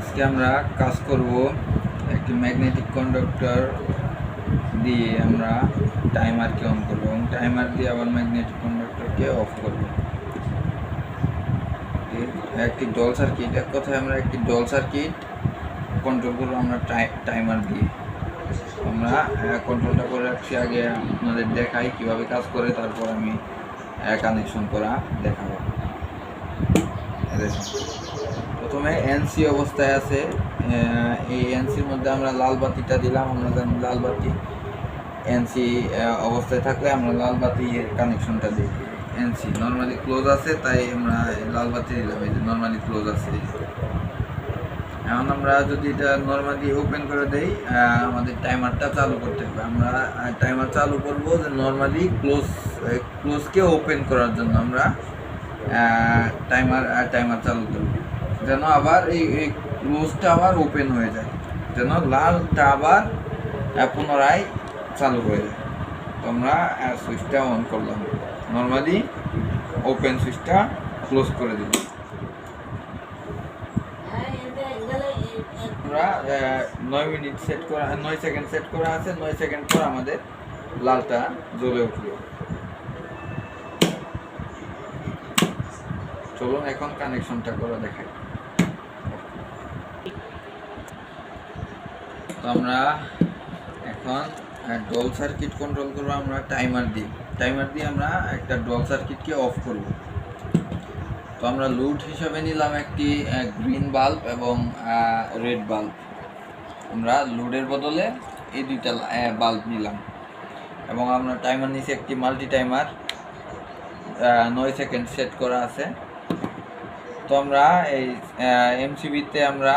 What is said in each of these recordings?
আজকে আমরা কাজ করব একটি ম্যাগনেটিক কন্ডাক্টর দিয়ে আমরা টাইমারকে অন করব এবং টাইমার দিয়ে আবার ম্যাগনেটিক কন্ডাক্টরকে অফ করব। একটি ডল সার্কিট, এক কথায় আমরা একটি ডল সার্কিট কন্ট্রোল করব আমরা টাইমার দিয়ে। আমরা কন্ট্রোলটা করে রাখছি, আগে আপনাদের দেখাই কিভাবে কাজ করে, তারপর আমি কানেকশন করা দেখাবো। প্রথমে এনসি অবস্থায় আছে, এই এনসির মধ্যে আমরা লাল বাতিটা দিলাম। আমরা জানি লাল বাতি এনসি অবস্থায় থাকলে আমরা লাল বাতির কানেকশনটা দিই। এনসি নর্মালি ক্লোজ আছে, তাই আমরা লাল বাতি দিলাম। এই যে নর্মালি ক্লোজ আছে। এখন আমরা যদি এটা নর্মালি ওপেন করে দেই, আমাদের টাইমারটা চালু করতে হবে। আমরা টাইমার চালু করব যে নর্মালি ক্লোজকে ওপেন করার জন্য আমরা টাইমার চালু করব, যেন আবার এই ক্লোজটা আবার ওপেন হয়ে যায়, যেন লালটা আবার পুনরায় চালু হয়ে যায়। তো আমরা সুইচটা অন করলাম, নর্মালি ওপেন সুইচটা ক্লোজ করে দিলাম। আমরা 9 সেকেন্ড সেট করা আছে। 9 সেকেন্ড পর আমাদের লালটা জ্বলে উঠল। চলুন এখন কানেকশনটা করে দেখাই। তো আমরা এখন ডল সার্কিট কন্ট্রোল করবো আমরা টাইমার দিয়ে আমরা একটা ডল সার্কিটকে অফ করব। তো আমরা লোড হিসাবে নিলাম একটি গ্রিন বাল্ব এবং রেড বাল্ব। আমরা লোডের বদলে এই দুইটা বাল্ব নিলাম এবং আমরা টাইমার নিচে একটি মাল্টি টাইমার 9 সেকেন্ড সেট করা আছে। তো আমরা এই এমসিবিতে আমরা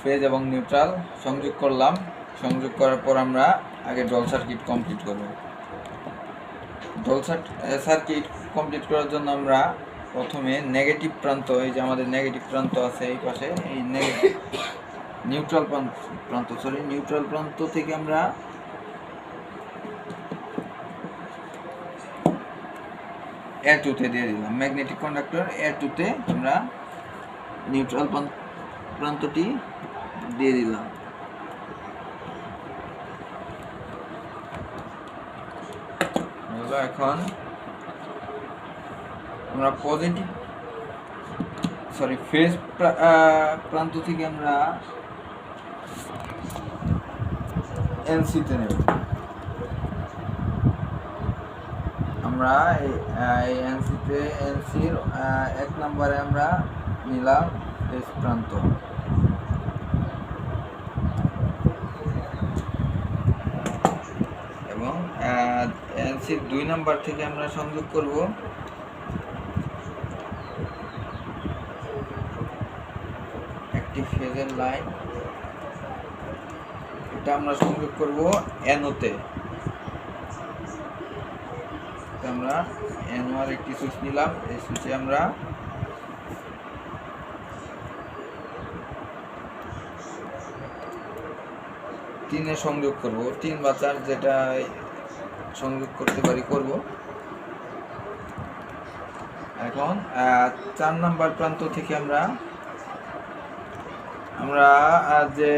ফেজ এবং নিউট্রাল সংযোগ করলাম। সংযোগ করার পর আমরা আগে ডল সার্কিট কমপ্লিট করব। ডল সার্কিট কমপ্লিট করার জন্য আমরা প্রথমে নেগেটিভ প্রান্ত, এই যে আমাদের নেগেটিভ প্রান্ত আছে এই পাশে, এই নিউট্রাল প্রান্ত থেকে আমরা A2-তে দিয়ে দিলাম। ম্যাগনেটিক কন্ডাক্টর A2-তে আমরা নিউট্রাল প্রান্তটি দিয়ে দিলাম। এখন আমরা ফেজ প্রান্ত থেকে আমরা এনসিতে নেব। আমরা এই এনসির 1 নম্বরে আমরা নিলাম ফেজ প্রান্ত এবং এনসির 2 নম্বর থেকে আমরা সংযোগ করব একটি ফেজের লাইন। এটা আমরা সংযোগ করব এনওতে। আমরা এনওয়ার একটি সুইচ নিলাম। এই সুইচে আমরা তিনে সংযোগ করব, 3 বা 4 যেটা সংযোগ করতে পারি করব। এখন 4 নাম্বার প্রান্ত থেকে আমরা যে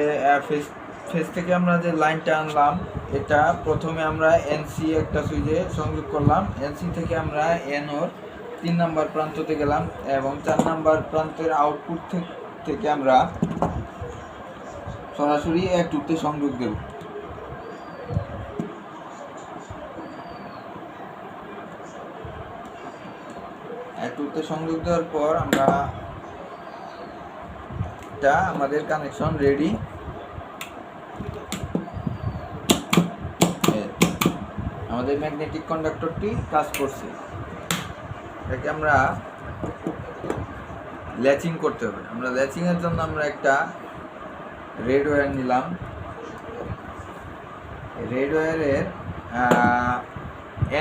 ফেজ থেকে আমরা যে লাইনটা আনলাম, এটা প্রথমে আমরা এনসি একটা সুইচে সংযোগ করলাম। এনসি থেকে আমরা এনওর 3 নাম্বার প্রান্ততে গেলাম এবং 4 নাম্বার প্রান্তের আউটপুট থেকে আমরা সরাসরি A2-তে সংযোগ দেব। A2-তে সংযোগ দেওয়ার পর আমরা আমাদের কানেকশন রেডি। আমাদের ম্যাগনেটিক কন্ডাক্টরটি কাজ করছে। এটাকে আমরা ল্যাচিং করতে হবে। আমরা ল্যাচিং এর জন্য আমরা একটা রেড ওয়্যার নিলাম। রেড ওয়্যারের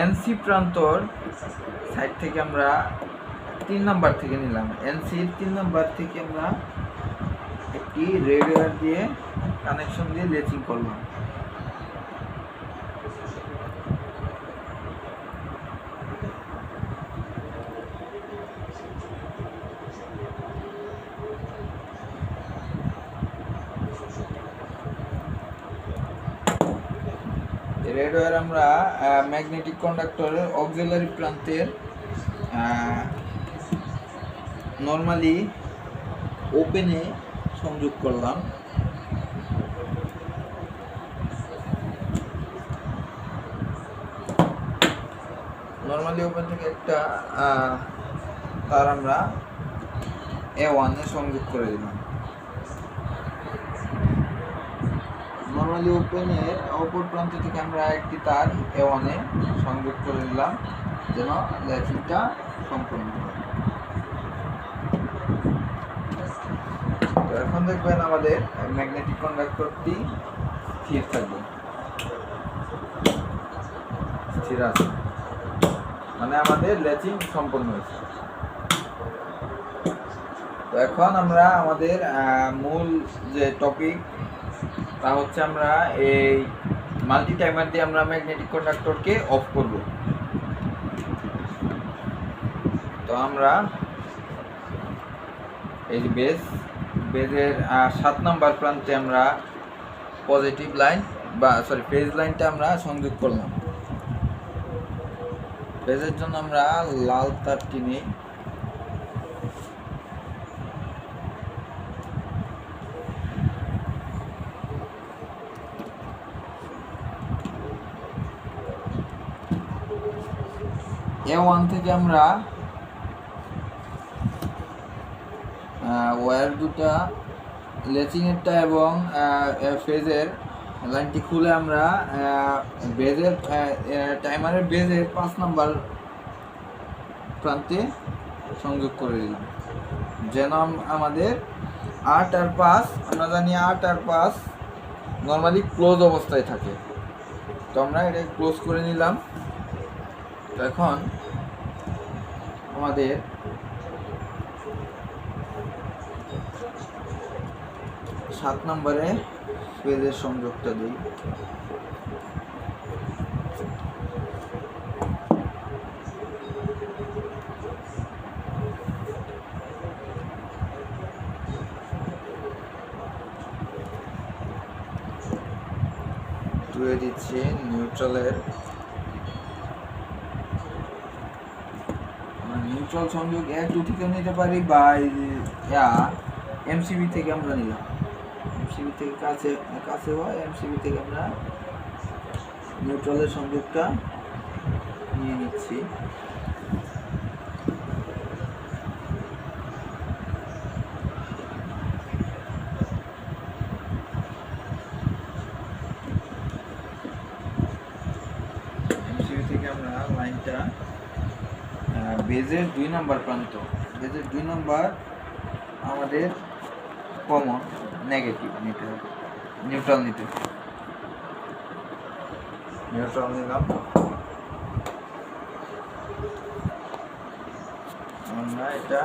এনসি প্রান্তর সাইড থেকে আমরা 3 নাম্বার থেকে নিলাম। এনসির 3 নাম্বার থেকে আমরা একটি রেড ওয়্যার দিয়ে কানেকশন দিয়ে ল্যাচিং করলাম। রেড ওয়্যার আমরা ম্যাগনেটিক কন্ডাক্টরের অক্সিলারি প্রান্তের নর্মালি ওপেনে সংযোগ করলাম। নর্মালি ওপেন থেকে একটা তার আমরা A1 এ সংযোগ করে দিলাম। নর্মালি ওপেনের অপর প্রান্ত থেকে আমরা একটি তার A1 এ সংযোগ করে দিলাম যেন ল্যাচিংটা সম্পূর্ণ হয়। তো এখন দেখবেন আমাদের ম্যাগনেটিক কন্ডাক্টরটি স্থির থাকবে, স্থির আছে, মানে আমাদের ল্যাচিং সম্পূর্ণ হয়েছে। তো এখন আমরা আমাদের মূল যে টপিক তা হচ্ছে আমরা এই মাল্টি টাইমার দিয়ে আমরা ম্যাগনেটিক কন্ডাক্টরকে অফ করব। তো আমরা এই বেজের 7 নম্বর প্রান্তে আমরা পজিটিভ লাইন ফেজ লাইনটা আমরা সংযোগ করলাম। ফেজের জন্য আমরা লাল তারটি নিই। A1 থেকে আমরা ওয়্যার দুটা লেচিংয়েরটা এবং ফেজের লাইনটি খুলে আমরা বেজের টাইমারের বেজের 5 নম্বর প্রান্তে সংযোগ করে দিলাম যেন আমাদের 8 আর 5, আমরা জানি 8 আর 5 নর্মালি ক্লোজ অবস্থায় থাকে। তো আমরা এটা ক্লোজ করে নিলাম। তো এখন আমাদের সাত নম্বরে ফেজের সংযোগটা দিই। দিচ্ছি নিউট্রালের নিউট্রাল সংযোগ এক থেকে নিতে পারি বা এমসিবি থেকে আমরা নিলাম। এমসিবি থেকে কাছে হয়, এমসিবি থেকে আমরা নিউট্রালের সংযোগটা নিয়ে নিচ্ছি। এমসিবি থেকে আমরা লাইনটা বেজের 2 নম্বর প্রান্ত, বেজের 2 নম্বর আমাদের কমন নেগেটিভ নিতে হবে, নিউট্রাল নিতে হবে। নিউট্রাল নিলাম, আমরা এটা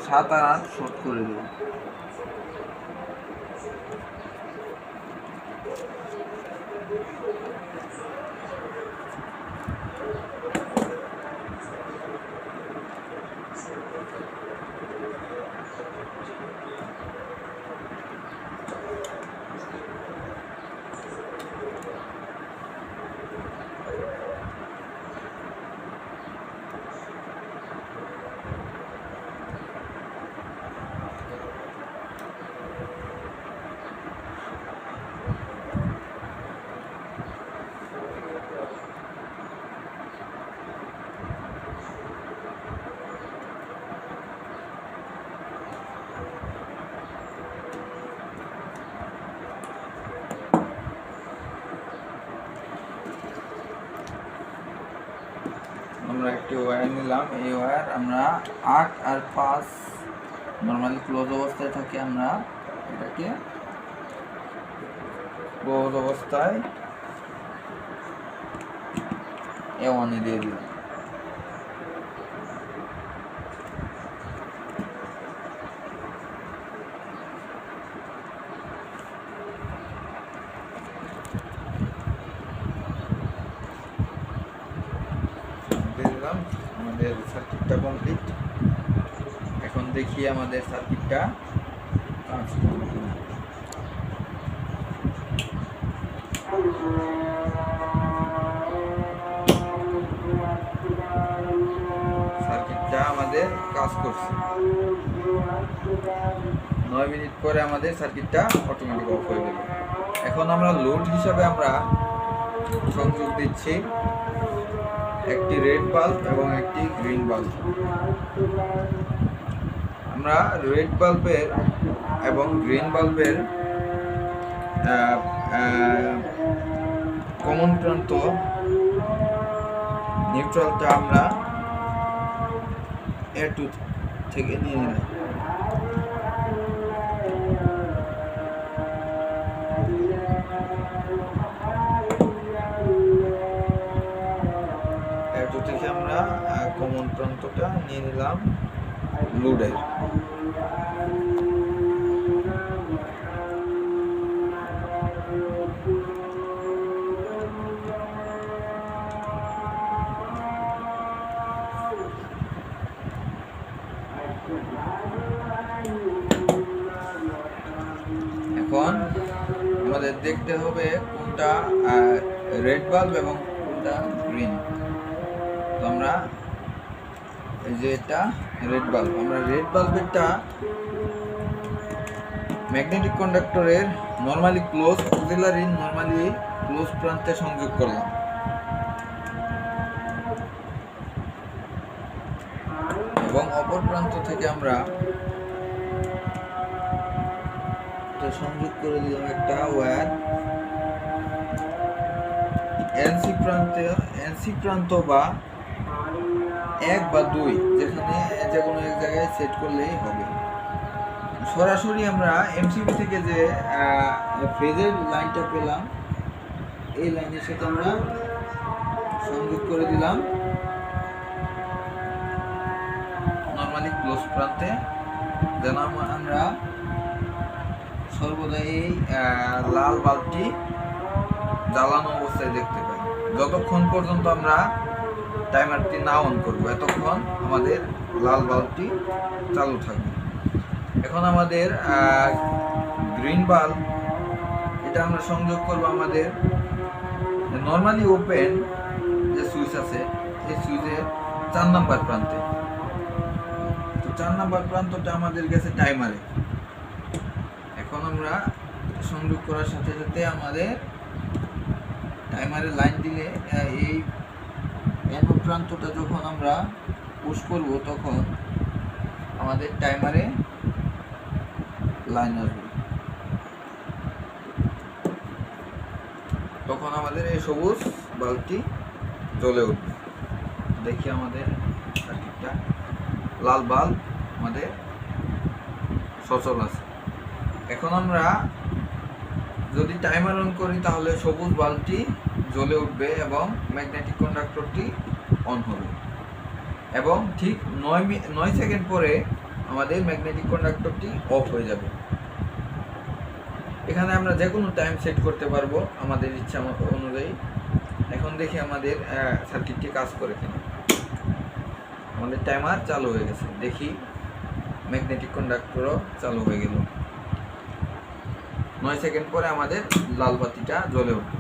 7 আর 8 শর্ট করে দেব। আমরা একটি ওয়্যার নিলাম, এই ওয়্যার আমরা 8 আর 5 নর্মালি ক্লোজ অবস্থায় থাকে, আমরা এটাকে ক্লোজ অবস্থায় A1 এ দিয়ে দিলাম। আমাদের সার্কিটটা কমপ্লিট। এখন দেখি আমাদের সার্কিটটা কাজ করবে। কাজ করছে। 9 মিনিট পরে আমাদের সার্কিটটা অটোমেটিক অফ হয়ে গেল। এখন আমরা লোড হিসাবে আমরা সংযোগ দিচ্ছি একটি রেড বাল্ব এবং একটি গ্রিন বাল্ব। আমরা রেড বাল্বের এবং গ্রিন বাল্বের কমন প্রান্ত নিউট্রালটা আমরা A2 থেকে নিয়ে নিলাম। A2 থেকে আমরা কমন প্রান্তটা নিয়ে নিলাম লোডের। এখন আমাদের দেখতে হবে কোনটা রেড বাল্ব এবং কোনটা গ্রিন। তো আমরা এই যে এটা রেড বাল্ব, আমরা রেড বাল্বেরটা ম্যাগনেটিক কন্ডাক্টরের normally close auxiliary normally close প্রান্তে সংযোগ করলাম এবং অপর প্রান্ত থেকে আমরা সংযোগ করে দিলাম একটা ওয়্যার এনসি প্রান্ত বা 1 বা 2 যেখানে যে কোনো এক জায়গায় সেট করলেই হবে। সরাসরি আমরা এমসিবি থেকে যে ফেজের লাইনটা পেলাম এই লাইনের সাথে আমরা সংযোগ করে দিলাম নরমালি ক্লোজ প্রান্তে, যেন আমরা সর্বদা এই লাল বাল্বটি জ্বালানো অবস্থায় দেখতে পাই। যতক্ষণ পর্যন্ত আমরা টাইমারটি না অন করব এতক্ষণ আমাদের লাল বাল্বটি চালু থাকবে। এখন আমাদের গ্রিন বাল্ব, এটা আমরা সংযোগ করব আমাদের নরমালি ওপেন যে সুইচ আছে এই সুইচের 4 নাম্বার প্রান্তে। তো 4 নাম্বার প্রান্তটা আমাদের গেছে টাইমারে। এখন আমরা সংযোগ করার সাথে সাথে আমাদের টাইমারে লাইন দিলে এই অ্যানোড প্রান্তটা যখন আমরা পুশ করব তখন আমাদের টাইমারে লাইন আসবে, তখন আমাদের এই সবুজ বাল্বটি জ্বলে উঠবে। দেখি আমাদের সার্কিটটা লাল বাল্ব আমাদের সচল আছে। এখন আমরা যদি টাইমার অন করি তাহলে সবুজ বাল্বটি জ্বলে উঠবে এবং ম্যাগনেটিক কন্ডাক্টরটি অন হবে এবং ঠিক 9 সেকেন্ড পরে আমাদের ম্যাগনেটিক কন্ডাক্টরটি অফ হয়ে যাবে। এখানে আমরা যে কোনো টাইম সেট করতে পারবো আমাদের ইচ্ছা অনুযায়ী। এখন দেখি আমাদের সার্কিটটি কাজ করে কিনা। আমাদের টাইমার চালু হয়ে গেছে, দেখি ম্যাগনেটিক কন্ডাক্টরও চালু হয়ে গেল। 9 সেকেন্ড পরে আমাদের লাল বাতিটা জ্বলে উঠবে।